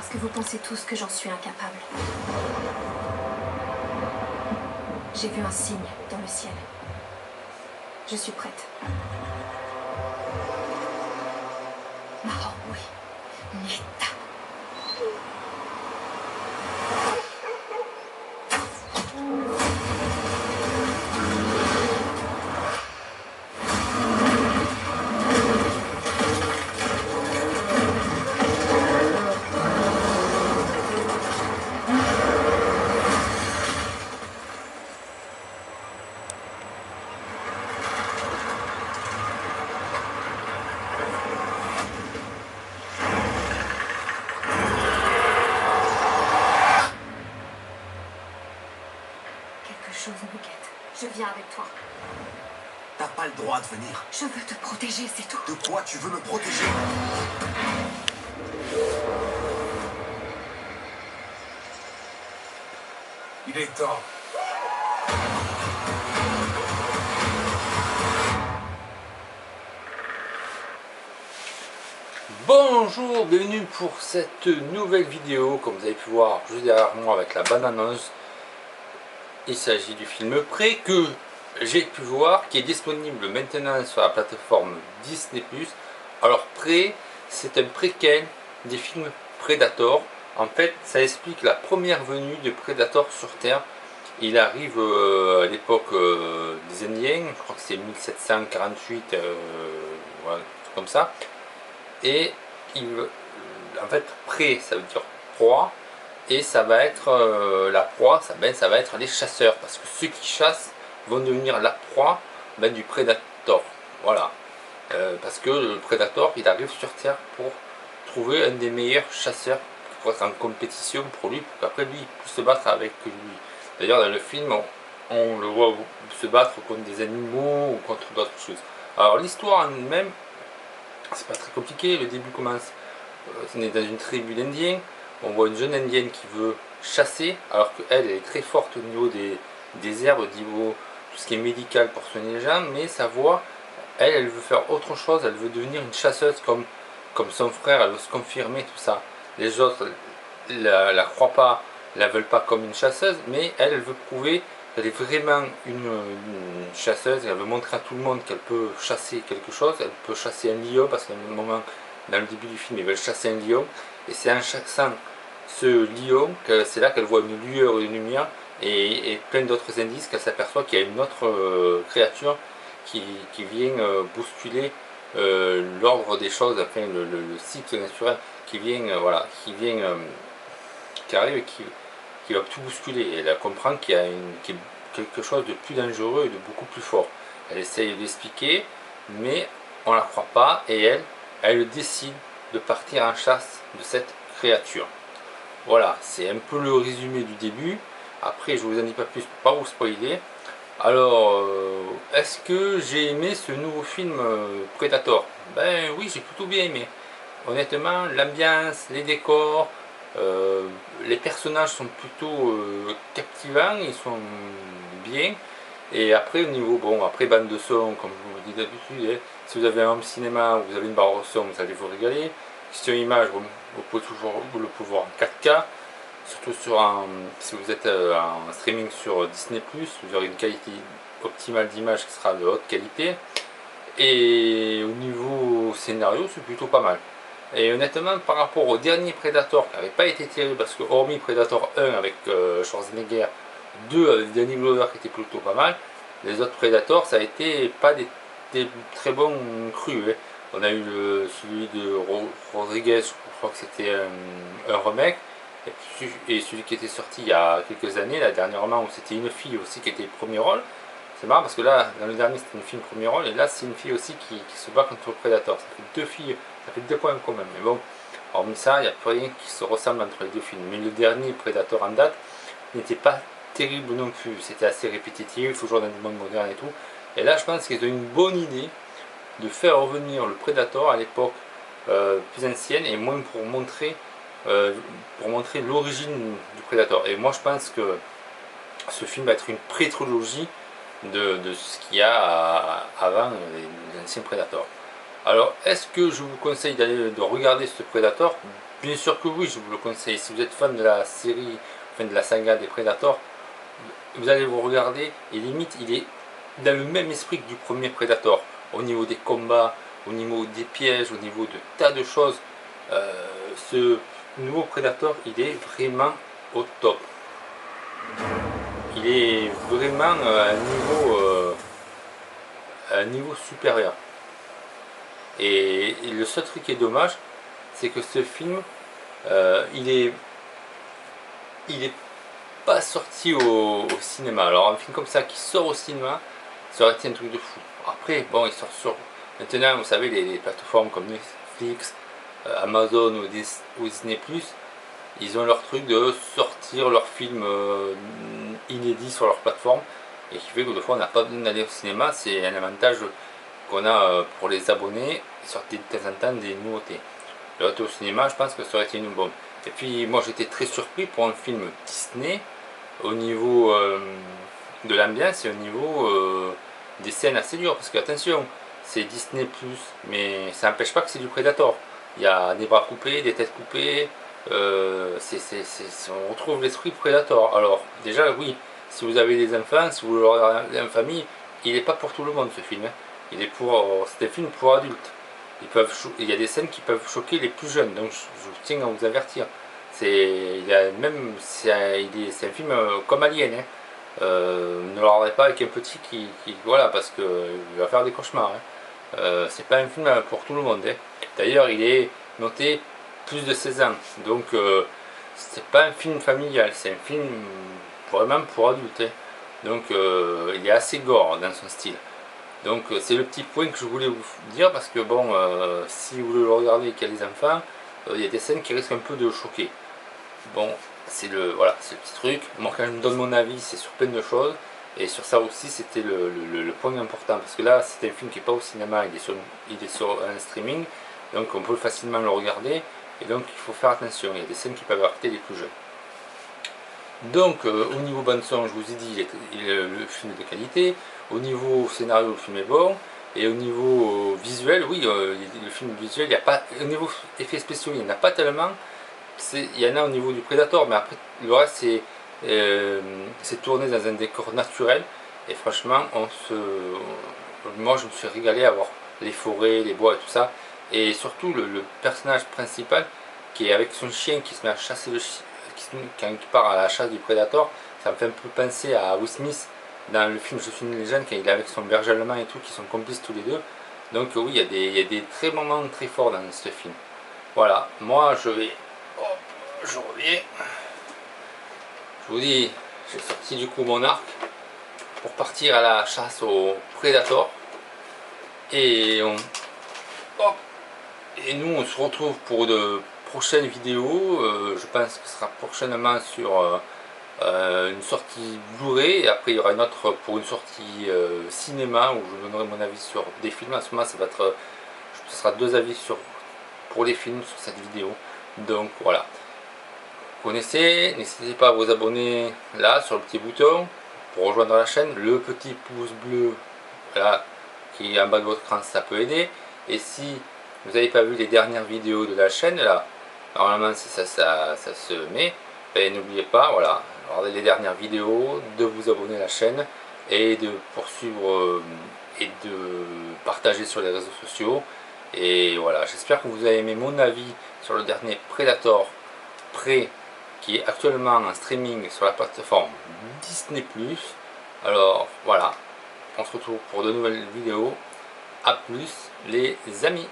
parce que vous pensez tous que j'en suis incapable. J'ai vu un signe dans le ciel. Je suis prête. Oh oui, Nita. Quelque chose me guette. Je viens avec toi. T'as pas le droit de venir. Je veux te protéger, c'est tout. De quoi tu veux me protéger? Il est temps. Bonjour, bienvenue pour cette nouvelle vidéo. Comme vous avez pu voir juste derrière moi avec la bande-annonce, il s'agit du film Prey que j'ai pu voir, qui est disponible maintenant sur la plateforme Disney+. Alors Prey, c'est un préquel des films Predator. En fait, ça explique la première venue de Predator sur Terre. Il arrive à l'époque des Indiens, je crois que c'est 1748, voilà, comme ça. Et en fait, prey, ça veut dire proie, et ça va être la proie, ça va être les chasseurs, parce que ceux qui chassent vont devenir la proie du prédateur. Voilà, parce que le prédateur, il arrive sur Terre pour trouver un des meilleurs chasseurs pour être en compétition pour lui, pour qu'après lui il puisse se battre avec lui. D'ailleurs, dans le film, on le voit se battre contre des animaux ou contre d'autres choses. Alors l'histoire en elle-même, c'est pas très compliqué. Le début commence, on est dans une tribu d'Indiens, on voit une jeune Indienne qui veut chasser, alors qu'elle est très forte au niveau des herbes, au niveau tout ce qui est médical pour soigner les gens, mais sa voix, elle veut faire autre chose, elle veut devenir une chasseuse comme son frère, elle veut se confirmer, tout ça. Les autres la croient pas, la veulent pas comme une chasseuse, mais elle veut prouver qu'elle est vraiment une chasseuse, elle veut montrer à tout le monde qu'elle peut chasser quelque chose, elle peut chasser un lion, parce qu'à un moment, dans le début du film, ils veulent chasser un lion, et c'est en chassant ce lion que c'est là qu'elle voit une lueur, une lumière, et plein d'autres indices, qu'elle s'aperçoit qu'il y a une autre créature qui vient bousculer l'ordre des choses, enfin le cycle naturel, qui vient, voilà, qui arrive et qui va tout bousculer. Et elle comprend qu'il y a quelque chose de plus dangereux et de beaucoup plus fort. Elle essaye d'expliquer, mais on ne la croit pas, et elle décide de partir en chasse de cette créature. Voilà, c'est un peu le résumé du début. Après, je vous en dis pas plus pour pas vous spoiler. Alors, est-ce que j'ai aimé ce nouveau film Predator? Ben oui, j'ai plutôt bien aimé. Honnêtement, l'ambiance, les décors, les personnages sont plutôt captivants, ils sont bien. Et après, au niveau, bon, après bande de son, comme je vous le dis d'habitude, hein, si vous avez un home cinéma ou vous avez une barre de son, vous allez vous régaler. Question image, vous pouvez toujours le pouvoir en 4K. Surtout si vous êtes en streaming sur Disney+, vous aurez une qualité optimale d'image qui sera de haute qualité. Et au niveau scénario, c'est plutôt pas mal. Et honnêtement, par rapport au dernier Predator, qui n'avait pas été terrible, parce que hormis Predator 1 avec Schwarzenegger, 2 avec Danny Glover qui était plutôt pas mal, les autres Predators, ça a été pas des très bons crus. Hein. On a eu celui de Rodriguez, je crois que c'était un remake. Et celui qui était sorti il y a quelques années, là dernièrement, où c'était une fille aussi qui était le premier rôle. C'est marrant parce que là, dans le dernier, c'était une fille premier rôle, et là, c'est une fille aussi qui se bat contre le Predator. Ça fait deux filles, ça fait 2 points en commun. Mais bon, hormis ça, il n'y a plus rien qui se ressemble entre les deux films. Mais le dernier Predator en date n'était pas terrible non plus. C'était assez répétitif, toujours dans du monde moderne et tout. Et là, je pense qu'ils ont une bonne idée de faire revenir le Predator à l'époque plus ancienne, et moins pour montrer l'origine du Predator. Et moi je pense que ce film va être une pré-trilogie de ce qu'il y a avant les anciens Predators. Alors est-ce que je vous conseille de regarder ce Predator? bien sûr que oui, je vous le conseille. Si vous êtes fan de la série, fan de la saga des Predators, vous allez vous regarder et limite il est dans le même esprit que du premier Predator. Au niveau des combats, au niveau des pièges, au niveau de tas de choses. Ce nouveau Predator, il est vraiment au top. Il est vraiment à un niveau supérieur. Et le seul truc qui est dommage, c'est que ce film, il est pas sorti au cinéma. Alors un film comme ça qui sort au cinéma, ça aurait été un truc de fou. Après, bon, il sort sur maintenant, vous savez, les plateformes comme Netflix, Amazon ou Disney+, ils ont leur truc de sortir leurs films inédits sur leur plateforme, et qui fait que des fois on n'a pas besoin d'aller au cinéma. C'est un avantage qu'on a pour les abonnés, sortir de temps en temps des nouveautés. Le retour au cinéma, je pense que ça aurait été une bombe. Et puis moi j'étais très surpris pour un film Disney au niveau de l'ambiance et au niveau des scènes assez dures, parce que attention, c'est Disney+, mais ça n'empêche pas que c'est du Predator. Il y a des bras coupés, des têtes coupées, on retrouve l'esprit Predator. Alors déjà oui, si vous avez des enfants, si vous le regardez en famille, il n'est pas pour tout le monde ce film, hein. C'est un film pour adultes. Il y a des scènes qui peuvent choquer les plus jeunes, donc je tiens à vous avertir. C'est un film comme Alien, hein. Ne le regardez pas avec un petit voilà, parce qu'il va faire des cauchemars, hein. C'est pas un film pour tout le monde, hein. D'ailleurs il est noté plus de 16 ans, donc c'est pas un film familial, c'est un film vraiment pour adultes, hein. Donc il est assez gore dans son style. Donc c'est le petit point que je voulais vous dire, parce que bon, si vous le regardez et qu'il y a des enfants, il y a des scènes qui risquent un peu de choquer. Bon, voilà, c'est le petit truc. Moi quand je me donne mon avis, c'est sur plein de choses, et sur ça aussi c'était le point important, parce que là c'est un film qui n'est pas au cinéma, il est sur un streaming, donc on peut facilement le regarder, et donc il faut faire attention, il y a des scènes qui peuvent heurter les plus jeunes. Donc au niveau bande son, je vous ai dit, le film est de qualité. Au niveau scénario, le film est bon. Et au niveau visuel, oui, le film visuel, il n'y a pas. Au niveau effets spéciaux, il n'y en a pas tellement. Il y en a au niveau du Predator, mais après le reste c'est tourné dans un décor naturel. Et franchement, moi je me suis régalé à voir les forêts, les bois et tout ça. Et surtout le personnage principal qui est avec son chien qui se met à chasser le chien. Quand il part à la chasse du Predator, ça me fait un peu penser à Will Smith dans le film Je suis une légende, quand il est avec son berger allemand et tout, qui sont complices tous les deux. Donc oui, il y a des très moments très forts dans ce film. Voilà, moi je reviens. Je vous dis, j'ai sorti du coup mon arc pour partir à la chasse au Predator. Et nous on se retrouve pour de prochaine vidéo, je pense que ce sera prochainement sur une sortie Blu-ray, et après il y aura une autre pour une sortie cinéma, où je donnerai mon avis sur des films. À ce moment ce sera 2 avis pour les films sur cette vidéo. Donc voilà, vous connaissez, n'hésitez pas à vous abonner là sur le petit bouton pour rejoindre la chaîne, le petit pouce bleu là qui est en bas de votre écran, ça peut aider. Et si vous n'avez pas vu les dernières vidéos de la chaîne, là normalement ça se met, et n'oubliez pas, voilà, regardez les dernières vidéos, de vous abonner à la chaîne et de poursuivre et de partager sur les réseaux sociaux. Et voilà, j'espère que vous avez aimé mon avis sur le dernier Predator Prey, qui est actuellement en streaming sur la plateforme Disney+. Alors voilà, on se retrouve pour de nouvelles vidéos. A plus les amis.